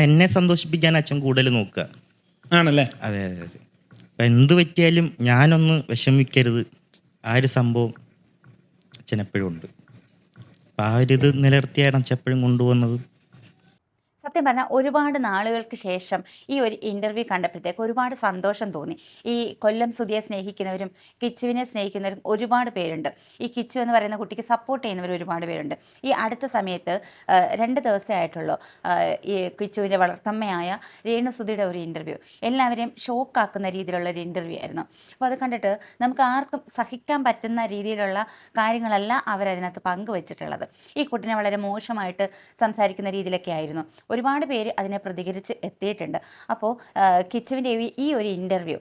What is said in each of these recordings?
എന്നെ സന്തോഷിപ്പിക്കാൻ അച്ഛൻ കൂടുതൽ നോക്കുക. ആണല്ലേ? അതെ അതെ അതെ. അപ്പം എന്ത് പറ്റിയാലും ഞാനൊന്ന് വിഷമിക്കരുത്, ആ ഒരു സംഭവം അച്ഛനെപ്പോഴും ഉണ്ട്. അപ്പം ആ ഒരു ഇത് നിലനിർത്തിയാണ് അച്ഛൻ എപ്പോഴും കൊണ്ടുപോകുന്നത്. സത്യം പറഞ്ഞാൽ ഒരുപാട് നാളുകൾക്ക് ശേഷം ഈ ഒരു ഇൻ്റർവ്യൂ കണ്ടപ്പോഴത്തേക്ക് ഒരുപാട് സന്തോഷം തോന്നി. ഈ കൊല്ലം സുധിയെ സ്നേഹിക്കുന്നവരും കിച്ചുവിനെ സ്നേഹിക്കുന്നവരും ഒരുപാട് പേരുണ്ട്. ഈ കിച്ചു എന്ന് പറയുന്ന കുട്ടിക്ക് സപ്പോർട്ട് ചെയ്യുന്നവർ ഒരുപാട് പേരുണ്ട്. ഈ അടുത്ത സമയത്ത് 2 ദിവസമേ ആയിട്ടുള്ളൂ ഈ കിച്ചുവിൻ്റെ വളർത്തമ്മയായ രേണുസുധിയുടെ ഒരു ഇൻ്റർവ്യൂ എല്ലാവരെയും ഷോക്കാക്കുന്ന രീതിയിലുള്ള ഒരു ഇൻ്റർവ്യൂ ആയിരുന്നു. അപ്പോൾ അത് കണ്ടിട്ട് നമുക്ക് ആർക്കും സഹിക്കാൻ പറ്റുന്ന രീതിയിലുള്ള കാര്യങ്ങളല്ല അവരതിനകത്ത് പങ്കുവച്ചിട്ടുള്ളത്. ഈ കുട്ടിനെ വളരെ മോശമായിട്ട് സംസാരിക്കുന്ന രീതിയിലൊക്കെ ആയിരുന്നു. ഒരുപാട് പേര് അതിനെ പ്രതികരിച്ച് എത്തിയിട്ടുണ്ട്. അപ്പോൾ കിച്ചുവിൻ്റെ ഈ ഒരു ഇൻ്റർവ്യൂ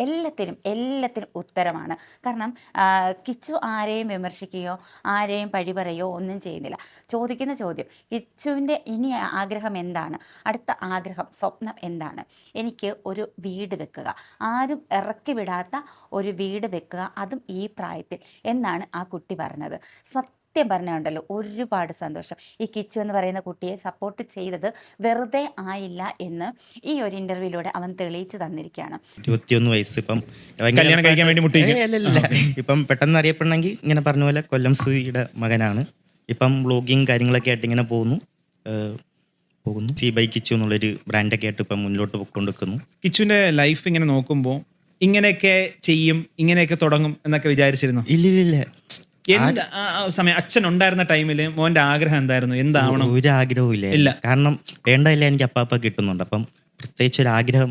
എല്ലാത്തിനും ഉത്തരമാണ്. കാരണം കിച്ചു ആരെയും വിമർശിക്കുകയോ ആരെയും പഴി പറയുകയോ ഒന്നും ചെയ്യുന്നില്ല. ചോദിക്കുന്ന ചോദ്യം കിച്ചുവിൻ്റെ ഇനി ആഗ്രഹം എന്താണ്, അടുത്ത ആഗ്രഹം സ്വപ്നം എന്താണ്? എനിക്ക് ഒരു വീട് വെക്കുക, ആരും ഇറക്കി വിടാത്ത ഒരു വീട് വെക്കുക, അതും ഈ പ്രായത്തിൽ എന്നാണ് ആ കുട്ടി പറഞ്ഞത്. സത്യം പറഞ്ഞുണ്ടല്ലോ, ഒരുപാട് സന്തോഷം. ഈ കിച്ചു എന്ന് പറയുന്ന കുട്ടിയെ സപ്പോർട്ട് ചെയ്തത് വെറുതെ ആയില്ല എന്ന് ഈ ഒരു ഇൻ്റർവ്യൂയിലൂടെ അവൻ തെളിയിച്ചു തന്നിരിക്കുകയാണ്. 21 വയസ്സ് ഇപ്പം കല്യാണം കഴിക്കാൻ വേണ്ടി അല്ലല്ല, ഇപ്പം പെട്ടെന്ന് അറിയപ്പെടണമെങ്കിൽ ഇങ്ങനെ പറഞ്ഞ പോലെ കൊല്ലം സുധിയുടെ മകനാണ്. ഇപ്പം വ്ളോഗിങ് കാര്യങ്ങളൊക്കെ ആയിട്ട് ഇങ്ങനെ പോകുന്നു. ബൈ കിച്ചു എന്നുള്ളൊരു ബ്രാൻഡൊക്കെ ആയിട്ട് ഇപ്പം മുന്നോട്ട് പോയിക്കൊണ്ടിരിക്കുന്നു. കിച്ചുവിന്റെ ലൈഫ് ഇങ്ങനെ നോക്കുമ്പോൾ ഇങ്ങനെയൊക്കെ ചെയ്യും, ഇങ്ങനെയൊക്കെ തുടങ്ങും എന്നൊക്കെ വിചാരിച്ചിരുന്നു? ഇല്ലില്ല. സമയം അച്ഛൻ ഉണ്ടായിരുന്ന ടൈമില് മോന്റെ ആഗ്രഹം എന്തായിരുന്നു? എന്താവണം? ഒരു ആഗ്രഹവും ഇല്ല. കാരണം വേണ്ടതല്ല എനിക്ക് അപ്പാപ്പ കിട്ടുന്നുണ്ട്. അപ്പം പ്രത്യേകിച്ച് ഒരു ആഗ്രഹം,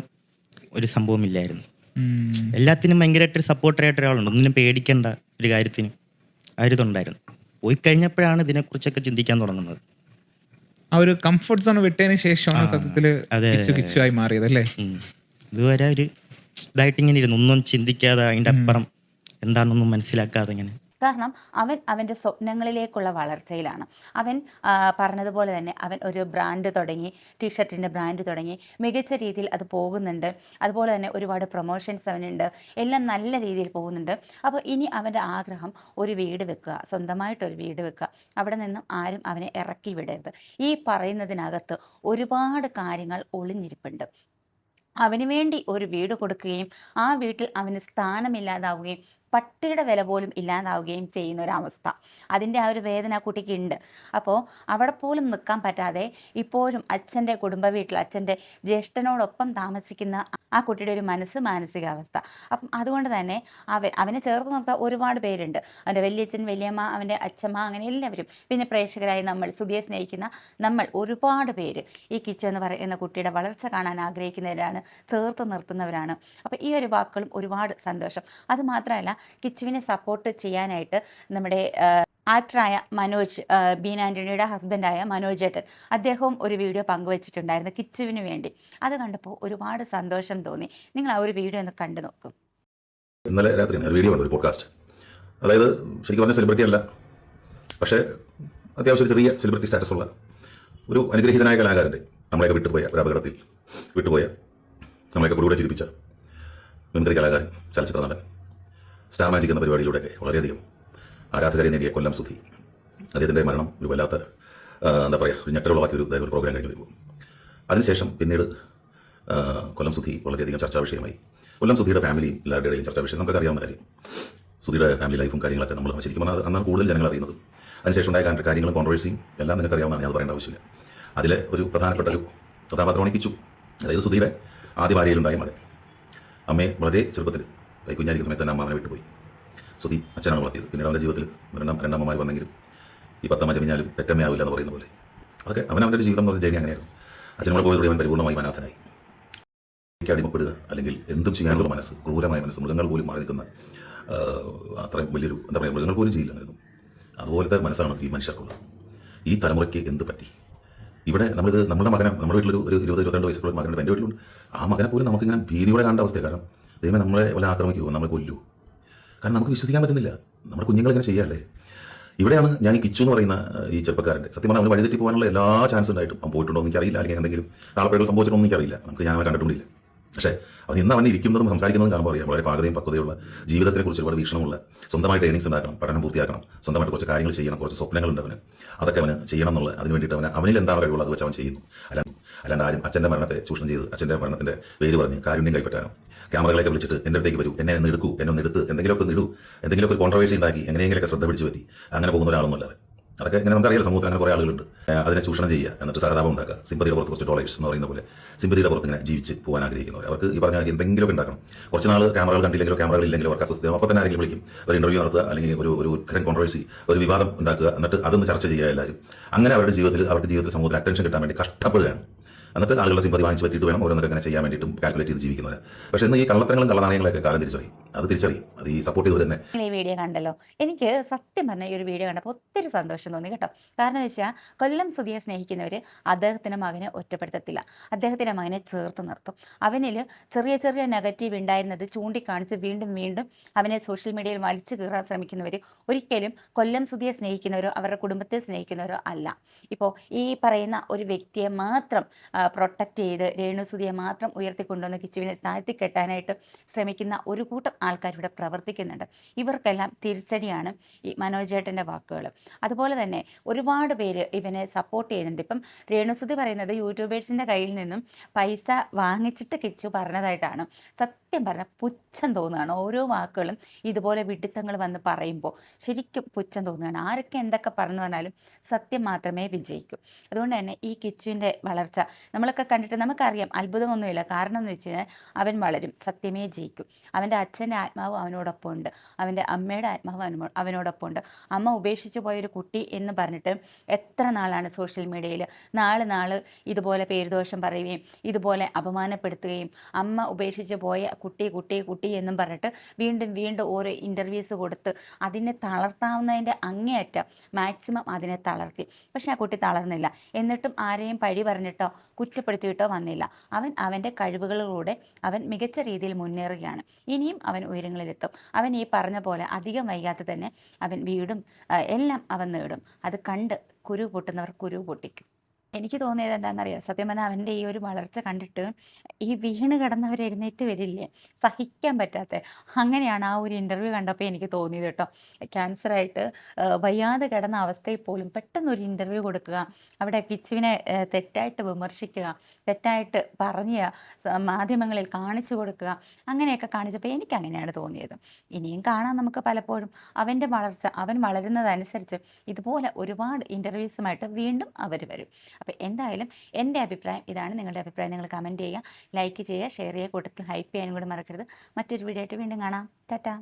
ഒരു സംഭവം ഇല്ലായിരുന്നു. എല്ലാത്തിനും ഭയങ്കരമായിട്ടൊരു സപ്പോർട്ടറായിട്ട് ഒരാളുണ്ട്. ഒന്നിനും പേടിക്കേണ്ട ഒരു കാര്യത്തിന് ആ ഒരു ഇതുണ്ടായിരുന്നു. പോയി കഴിഞ്ഞപ്പോഴാണ് ഇതിനെക്കുറിച്ചൊക്കെ ചിന്തിക്കാൻ തുടങ്ങുന്നത്. ആ ഒരു കംഫർട്ട് സോൺ വിട്ടതിന് ശേഷമാണ് സത്യത്തില് കിച്ചുവായി മാറിയത് അല്ലേ? ഇതുവരെ ഒരു ഇതായിട്ട് ഇങ്ങനെ ഇരുന്നു, ഒന്നും ചിന്തിക്കാതെ അതിൻ്റെ അപ്പുറം എന്താണെന്നൊന്നും മനസ്സിലാക്കാതെ ഇങ്ങനെ. കാരണം അവൻ അവൻ്റെ സ്വപ്നങ്ങളിലേക്കുള്ള വളർച്ചയിലാണ്. അവൻ പറഞ്ഞതുപോലെ തന്നെ അവൻ ഒരു ബ്രാൻഡ് തുടങ്ങി, ടീഷർട്ടിൻ്റെ ബ്രാൻഡ് തുടങ്ങി, മികച്ച രീതിയിൽ അത് പോകുന്നുണ്ട്. അതുപോലെ തന്നെ ഒരുപാട് പ്രൊമോഷൻസ് അവനുണ്ട്, എല്ലാം നല്ല രീതിയിൽ പോകുന്നുണ്ട്. അപ്പോൾ ഇനി അവൻ്റെ ആഗ്രഹം ഒരു വീട് വെക്കുക, സ്വന്തമായിട്ടൊരു വീട് വെക്കുക, അവിടെ നിന്നും ആരും അവനെ ഇറക്കി വിടരുത്. ഈ പറയുന്നതിനകത്ത് ഒരുപാട് കാര്യങ്ങൾ ഒളിഞ്ഞിരിപ്പുണ്ട്. അവന് വേണ്ടി ഒരു വീട് കൊടുക്കുകയും ആ വീട്ടിൽ അവന് സ്ഥാനമില്ലാതാവുകയും പട്ടിയുടെ വില പോലും ഇല്ലാതാവുകയും ചെയ്യുന്ന ഒരവസ്ഥ, അതിൻ്റെ ആ ഒരു വേദന ആ കുട്ടിക്ക് ഉണ്ട്. അപ്പോൾ അവിടെ പോലും നിൽക്കാൻ പറ്റാതെ ഇപ്പോഴും അച്ഛൻ്റെ കുടുംബ വീട്ടിൽ അച്ഛൻ്റെ ജ്യേഷ്ഠനോടൊപ്പം താമസിക്കുന്ന ആ കുട്ടിയുടെ ഒരു മാനസികാവസ്ഥ. അപ്പം അതുകൊണ്ട് തന്നെ അവനെ ചേർത്ത് നിർത്താൻ ഒരുപാട് പേരുണ്ട്. അവൻ്റെ വലിയച്ഛൻ, വലിയമ്മ, അവൻ്റെ അച്ഛമ്മ, അങ്ങനെ എല്ലാവരും, പിന്നെ പ്രേക്ഷകരായി നമ്മൾ, സുധിയെ സ്നേഹിക്കുന്ന നമ്മൾ, ഒരുപാട് പേര് ഈ കിച്ചു എന്ന് പറയുന്ന കുട്ടിയുടെ വളർച്ച കാണാൻ ആഗ്രഹിക്കുന്നവരാണ്, ചേർത്ത് നിർത്തുന്നവരാണ്. അപ്പോൾ ഈ ഒരു വാക്കുകളും ഒരുപാട് സന്തോഷം. അതുമാത്രമല്ല, കിച്ചുവിനെ സപ്പോർട്ട് ചെയ്യാനായിട്ട് നമ്മുടെ ആക്ടറായ മനോജ്, ബീന ആൻ്റണിയുടെ ഹസ്ബൻഡായ മനോജ് ഏട്ടൻ, അദ്ദേഹവും ഒരു വീഡിയോ പങ്കുവച്ചിട്ടുണ്ടായിരുന്നു കിച്ചുവിന് വേണ്ടി. അത് കണ്ടപ്പോൾ ഒരുപാട് സന്തോഷം തോന്നി. നിങ്ങൾ ആ ഒരു വീഡിയോ ഒന്ന് കണ്ടു നോക്കും. ഇന്നലെ രാത്രി ഒരു വീഡിയോ ഉണ്ട്, ഒരു പോഡ്കാസ്റ്റ്. അതായത് ശരിക്കും പറഞ്ഞ സെലിബ്രിറ്റി അല്ല, പക്ഷേ അത്യാവശ്യം ചെറിയ സെലിബ്രിറ്റി സ്റ്റാറ്റസ് ഉള്ള ഒരു അനുഗ്രഹീതനായ കലാകാരൻ്റെ, നമ്മളെയൊക്കെ വിട്ടുപോയ ഒരു അപകടത്തിൽ വിട്ടുപോയ, നമ്മളെയൊക്കെ കൂടെ ചിരിപ്പിച്ച മിമിക്രി കലാകാരൻ, ചലച്ചിത്ര നടൻ, സ്റ്റാർ മാജിക് എന്ന പരിപാടിയിലൂടെയൊക്കെ വളരെയധികം ആരാധകരെ നേടിയ കൊല്ലം സുധി, അദ്ദേഹത്തിൻ്റെ മരണം ഒരു വല്ലാത്ത എന്താ പറയുക, ഒരു ഞെട്ടലുളവാക്കിയ ഒരു പ്രോഗ്രാം കഴിഞ്ഞ് വരുമ്പോൾ അതിനുശേഷം പിന്നീട് കൊല്ലം സുധി വളരെയധികം ചർച്ചാ വിഷയമായി. കൊല്ലം സുധിയുടെ ഫാമിലിയും എല്ലാവരുടെ ഇടയിലും ചർച്ചാ വിഷയം, നമുക്കൊക്കെ അറിയാവുന്ന കാര്യം. സുധിയുടെ ഫാമിലി ലൈഫും കാര്യങ്ങളൊക്കെ നമ്മൾ ശരിക്കും പറഞ്ഞാൽ അന്നാണ് കൂടുതൽ ജനങ്ങൾ അറിയുന്നത്. അതിനുശേഷം ഉണ്ടായ കാര്യങ്ങളും കോൺട്രവേഴ്സിയും എല്ലാം നിങ്ങൾക്ക് അറിയാവുന്നതാണ്, ഞാൻ അത് പറയേണ്ട ആവശ്യമില്ല. അതിലെ ഒരു പ്രധാനപ്പെട്ട ഒരു കഥാപാത്രമാണ് കിച്ചു. അതായത് സുധിയുടെ ആദ്യ ഭാര്യയിലുണ്ടായ മകൻ. അമ്മയെ വളരെ ചെറുപ്പത്തിൽ കുഞ്ഞായിരിക്കുന്ന സമയത്ത് തന്നെ അമ്മാവനെ വിട്ടുപോയി. സുധി അച്ഛനാണ് വളർത്തിയത്. പിന്നീട് അവൻ്റെ ജീവിതത്തിൽ രണ്ടമ്മമാർ വന്നെങ്കിലും ഈ 10 അമ്മ ജമിഞ്ഞാലും പെറ്റമ്മയാവില്ല എന്ന് പറയുന്ന പോലെ അതൊക്കെ അവൻ്റെ ഒരു ജീവിതം എന്ന് പറഞ്ഞ ജേണി അങ്ങനെയായിരുന്നു. അച്ഛനോട് പോയതോടെ അവൻ പരിപൂർണ്ണമായി അനാഥനായി. അടിമപ്പെടുക, അല്ലെങ്കിൽ എന്തും ചെയ്യാനുള്ള മനസ്സ്, ക്രൂരമായ മനസ്സ്, മൃഗങ്ങൾ പോലും മാറി നിൽക്കുന്ന അത്രയും വലിയൊരു എന്താ പറയുക, മൃഗങ്ങൾ പോലും ചെയ്യില്ലായിരുന്നു. അതുപോലത്തെ മനസ്സാണ് ഈ മനുഷ്യർക്കുള്ളത്. ഈ തലമുറയ്ക്ക് എന്ത് പറ്റി? ഇവിടെ നമ്മുടെ മകനെ, നമ്മുടെ വീട്ടിലൊരു 20-22 വയസ്സുള്ള മകനുണ്ട്, എൻ്റെ വീട്ടിലുണ്ട്. ആ മകനെ പോലും നമുക്കിങ്ങനെ ഭീതിയോടെ കാണേണ്ട അവസ്ഥയാണ്. കാരണം ദൈവം നമ്മളെ വല്ല ആക്രമിക്കുമോ, നമ്മളെ കൊല്ലൂ? കാരണം നമുക്ക് വിശ്വസിക്കാൻ പറ്റുന്നില്ല, നമ്മുടെ കുഞ്ഞുങ്ങളിങ്ങനെ ചെയ്യാല്ലേ. ഇവിടെയാണ് ഞാൻ ഈ കിച്ചു എന്ന് പറയുന്ന ഈ ചെറുപ്പക്കാരൻ്റെ, സത്യം പറഞ്ഞാൽ അവന് വഴിതെറ്റി പോകാനുള്ള എല്ലാ ചാൻസ് ഉണ്ടായിട്ടും അവൻ പോയിട്ടുണ്ടോ എന്ന് എനിക്കറിയില്ല, അല്ലെങ്കിൽ എന്തെങ്കിലും താളപ്പേടുകൾ സംഭവിച്ചിട്ടുണ്ടോ എന്ന് എനിക്കറിയില്ല. ഞാൻ അവനെ കണ്ടിട്ടുണ്ടില്ല. പക്ഷേ അവൻ ഇന്ന് അവൻ ഇരിക്കുന്നതും സംസാരിക്കുന്നതും കാണുമ്പോൾ അറിയാം വളരെ പാകതയും പക്വതയുള്ള ജീവിതത്തെക്കുറിച്ച് ഒരുപാട് വീക്ഷണമുള്ള, സ്വന്തമായിട്ട് ഏണിങ്സ് ഉണ്ടാക്കണം, പഠനം പൂർത്തിയാക്കണം, സ്വന്തമായിട്ട് കുറച്ച് കാര്യങ്ങൾ ചെയ്യണം, കുറച്ച് സ്വപ്നങ്ങളുണ്ട് അവന്, അതൊക്കെ അവന് ചെയ്യണം എന്നുള്ള അതിന് വേണ്ടിയിട്ട് അവനിൽ എന്താണ് കഴിവുള്ളത് അത് വെച്ച് അവൻ ചെയ്യുന്നു. അല്ലാണ്ട് ആരും അച്ഛൻ്റെ മരണത്തെ ചൂഷണം ചെയ്ത് അച്ഛൻ്റെ മരണത്തിൻ്റെ പേര് പറഞ്ഞ് കാരുണ്യം കൈപ്പറ്റാനും ക്യാമറകളൊക്കെ വിളിച്ചിട്ട് എൻ്റെ അടുത്തേക്ക് വരൂ, എന്നെ ഒന്ന് എടുക്കൂ, എന്നെ ഒന്ന് എടുത്ത് എന്തെങ്കിലുമൊക്കെ ഇടൂ, എന്തെങ്കിലുമൊക്കെ കോൺട്രവേഴ്സി ഉണ്ടാക്കി എങ്ങനെയെങ്കിലൊക്കെ ശ്രദ്ധ പിടിച്ച് പറ്റി അങ്ങനെ പോകുന്ന ഒരാളൊന്നുമല്ലാതെ. അതൊക്കെ ഇങ്ങനെ നമുക്കറിയാലോ, സമൂഹത്തിൽ അങ്ങനെ കുറേ ആളുകളുണ്ട്. അതിനെ ചൂഷണം ചെയ്യുക, എന്നിട്ട് സഹതാപം ഉണ്ടാക്കുക, സിമ്പതിയുടെ പുറത്ത് കുറച്ച് ഡോളേഴ്സ് എന്ന് പറയുന്ന പോലെ സിമ്പതിയുടെ പുറത്ത് ഇങ്ങനെ ജീവിച്ച് പോകാൻ ആഗ്രഹിക്കുന്നവർ. അവർക്ക് ഈ പറഞ്ഞ എന്തെങ്കിലുമൊക്കെ ഉണ്ടാക്കണം. കുറച്ച് നാൾ ക്യാമറകൾ കണ്ടില്ലെങ്കിലോ ക്യാമറകൾ ഇല്ലെങ്കിലോ അവർക്ക് അസ്വസ്ഥം, അപ്പോൾ തന്നെ ആരെങ്കിലും വിളിക്കും, ഒരു ഇന്റർവ്യൂ നടത്തുക, അല്ലെങ്കിൽ ഒരു കോൺട്രവേഴ്സി, ഒരു വിവാദം ഉണ്ടാക്കുക, എന്നിട്ട് അതൊന്ന് ചർച്ച ചെയ്യുക എല്ലാവരും. അങ്ങനെ അവരുടെ ജീവിതത്തിൽ സമൂഹത്തിൽ അറ്റൻഷൻ കിട്ടാൻ വേണ്ടി കഷ്ടപ്പെടുകയാണ്. എന്നിട്ട് ആളുകളുടെ സിമ്പതി വാങ്ങിച്ച് പറ്റിയിട്ട് വേണം ഓരോന്നൊക്കെ അങ്ങനെ ചെയ്യാൻ വേണ്ടിയിട്ടും കാൽക്കുലേറ്റ് ചെയ്ത് ജീവിക്കുന്നവർ. പക്ഷേ ഇന്ന് ഈ കള്ളത്തരങ്ങളും കള്ളനാണയങ്ങളൊക്കെ കാലം തിരിച്ചറിയും. അത് ഈ സപ്പോർട്ട് ചെയ്തവർ തന്നെ. ഈ വീഡിയോ കണ്ടല്ലോ, എനിക്ക് സത്യം പറഞ്ഞ ഈ ഒരു വീഡിയോ കണ്ടപ്പോൾ ഒത്തിരി സന്തോഷം തോന്നി കേട്ടോ. കാരണം എന്ന് വെച്ചാൽ കൊല്ലം സുധിയെ സ്നേഹിക്കുന്നവർ അദ്ദേഹത്തിൻ്റെ മകനെ ഒറ്റപ്പെടുത്തത്തില്ല, അദ്ദേഹത്തിൻ്റെ മകനെ ചേർത്ത് നിർത്തും. അവനിൽ ചെറിയ ചെറിയ നെഗറ്റീവ് ഉണ്ടായിരുന്നത് ചൂണ്ടിക്കാണിച്ച് വീണ്ടും വീണ്ടും അവനെ സോഷ്യൽ മീഡിയയിൽ വലിച്ചു കീറാൻ ശ്രമിക്കുന്നവർ ഒരിക്കലും കൊല്ലം സുധിയെ സ്നേഹിക്കുന്നവരോ അവരുടെ കുടുംബത്തെ സ്നേഹിക്കുന്നവരോ അല്ല. ഇപ്പോൾ ഈ പറയുന്ന ഒരു വ്യക്തിയെ മാത്രം പ്രൊട്ടക്റ്റ് ചെയ്ത് രേണുസുധിയെ മാത്രം ഉയർത്തിക്കൊണ്ടുവന്ന് കിച്ചുവിനെ താഴ്ത്തിക്കെട്ടാനായിട്ട് ശ്രമിക്കുന്ന ഒരു കൂട്ടം ആൾക്കാരിവിടെ പ്രവർത്തിക്കുന്നുണ്ട്. ഇവർക്കെല്ലാം തിരിച്ചടിയാണ് ഈ മനോജേട്ടൻ്റെ വാക്കുകൾ. അതുപോലെ തന്നെ ഒരുപാട് പേര് ഇവനെ സപ്പോർട്ട് ചെയ്യുന്നുണ്ട്. ഇപ്പം രേണുസുധി പറയുന്നത് യൂട്യൂബേഴ്സിൻ്റെ കയ്യിൽ നിന്നും പൈസ വാങ്ങിച്ചിട്ട് കിച്ചു പറഞ്ഞതായിട്ടാണ്. സത്യം പറഞ്ഞാൽ പുച്ഛം തോന്നുകയാണ്. ഓരോ വാക്കുകളും ഇതുപോലെ വിഡിത്തങ്ങൾ വന്ന് പറയുമ്പോൾ ശരിക്കും പുച്ഛം തോന്നുകയാണ്. ആരൊക്കെ എന്തൊക്കെ പറഞ്ഞു പറഞ്ഞാലും സത്യം മാത്രമേ വിജയിക്കൂ. അതുകൊണ്ട് തന്നെ ഈ കിച്ചുവിൻ്റെ വളർച്ച നമ്മളൊക്കെ കണ്ടിട്ട് നമുക്കറിയാം, അത്ഭുതമൊന്നുമില്ല. കാരണം എന്ന് വെച്ച് കഴിഞ്ഞാൽ അവൻ വളരും, സത്യമേ ജയിക്കും. അവൻ്റെ അച്ഛൻ്റെ ആത്മാവ് അവനോടൊപ്പം ഉണ്ട്, അവൻ്റെ അമ്മയുടെ ആത്മാവ് അവനോടൊപ്പം ഉണ്ട്. അമ്മ ഉപേക്ഷിച്ച് പോയൊരു കുട്ടി എന്ന് പറഞ്ഞിട്ട് എത്ര നാളാണ് സോഷ്യൽ മീഡിയയിൽ നാള് ഇതുപോലെ പേരുദോഷം പറയുകയും ഇതുപോലെ അപമാനപ്പെടുത്തുകയും അമ്മ ഉപേക്ഷിച്ച് പോയ കുട്ടി എന്നും പറഞ്ഞിട്ട് വീണ്ടും വീണ്ടും ഓരോ ഇൻ്റർവ്യൂസ് കൊടുത്ത് അതിനെ തളർത്താവുന്നതിൻ്റെ അങ്ങേയറ്റം മാക്സിമം അതിനെ തളർത്തി. പക്ഷെ ആ കുട്ടി തളർന്നില്ല. എന്നിട്ടും ആരെയും പഴി പറഞ്ഞിട്ടോ കുറ്റപ്പെടുത്തിയിട്ടോ വന്നില്ല. അവൻ അവൻ്റെ കഴിവുകളിലൂടെ അവൻ മികച്ച രീതിയിൽ മുന്നേറുകയാണ്. ഇനിയും അവൻ ഉയരങ്ങളിലെത്തും. അവൻ ഈ പറഞ്ഞ പോലെ അധികം വൈകാതെ തന്നെ അവൻ വീടും എല്ലാം അവൻ നേടും. അത് കണ്ട് കുരു പൊട്ടുന്നവർ കുരു പൊട്ടിക്കും. എനിക്ക് തോന്നിയത് എന്താണെന്നറിയാം, സത്യം പറഞ്ഞാൽ അവൻ്റെ ഈ ഒരു വളർച്ച കണ്ടിട്ട് ഈ വീണ് കിടന്നവർ എഴുന്നേറ്റ് വരില്ലേ, സഹിക്കാൻ പറ്റാത്ത അങ്ങനെയാണ് ആ ഒരു ഇൻ്റർവ്യൂ കണ്ടപ്പോൾ എനിക്ക് തോന്നിയത് കേട്ടോ. ക്യാൻസറായിട്ട് വയ്യാതെ കിടന്ന അവസ്ഥയിൽ പോലും പെട്ടെന്നൊരു ഇൻ്റർവ്യൂ കൊടുക്കുക, അവിടെ കിച്ചുവിനെ തെറ്റായിട്ട് വിമർശിക്കുക, തെറ്റായിട്ട് പറഞ്ഞ് മാധ്യമങ്ങളിൽ കാണിച്ചു കൊടുക്കുക, അങ്ങനെയൊക്കെ കാണിച്ചപ്പോൾ എനിക്ക് അങ്ങനെയാണ് തോന്നിയത്. ഇനിയും കാണാൻ നമുക്ക് പലപ്പോഴും അവൻ്റെ വളർച്ച, അവൻ വളരുന്നതനുസരിച്ച് ഇതുപോലെ ഒരുപാട് ഇൻ്റർവ്യൂസുമായിട്ട് വീണ്ടും അവർ വരും. അപ്പോൾ എന്തായാലും എൻ്റെ അഭിപ്രായം ഇതാണ്. നിങ്ങളുടെ അഭിപ്രായം നിങ്ങൾ കമൻറ്റ് ചെയ്യുക, ലൈക്ക് ചെയ്യുക, ഷെയർ ചെയ്യുക, കൂട്ടത്തിൽ ഹൈപ്പ് ചെയ്യാനും കൂടി മറക്കരുത്. മറ്റൊരു വീഡിയോ ആയിട്ട് വീണ്ടും കാണാം. ടാറ്റാ.